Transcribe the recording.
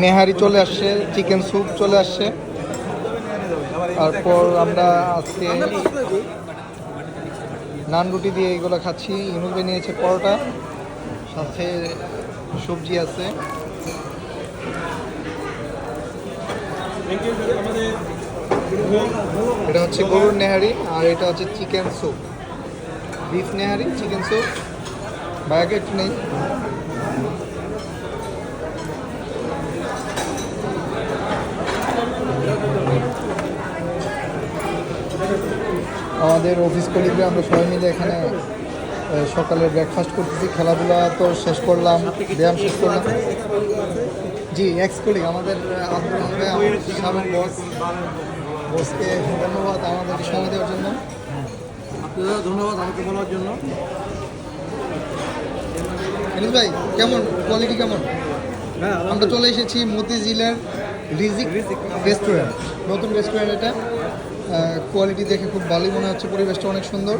নেহারি চলে আসছে, chicken soup চলে আসছে। তারপর আমরা আজকে নান রুটি দিয়ে এগুলো খাচ্ছি। ইনুস ভাই নিয়েছে পরোটা, সাথে সবজি আছে। এটা হচ্ছে গরুর নেহারি আর এটা হচ্ছে chicken soup, beef nihari chicken soup. ভাইয়াকে একটু নেই। আমাদের অফিস কলিগরা আমরা সবাই মিলে এখানে সকালে ব্রেকফাস্ট করতেছি। খেলাধুলা তো শেষ করলাম, ব্যায়াম শেষ করলাম। জি, এক্স কলিগ আমাদের আব্দুল রহমান ভাই, আমার সাবেক বস। বসকে ধন্যবাদ আমাদেরকে সময় দেওয়ার জন্য। আপনাদেরও ধন্যবাদ আমাকে বলার জন্য। এনিস ভাই কেমন, কোয়ালিটি কেমন? হ্যাঁ, আমরা চলে এসেছি মতিঝিলের রিজিক রেস্টুরেন্ট, নতুন রেস্টুরেন্ট এটা। কোয়ালিটি দেখে খুব ভালোই মনে হচ্ছে, পরিবেশটা অনেক সুন্দর।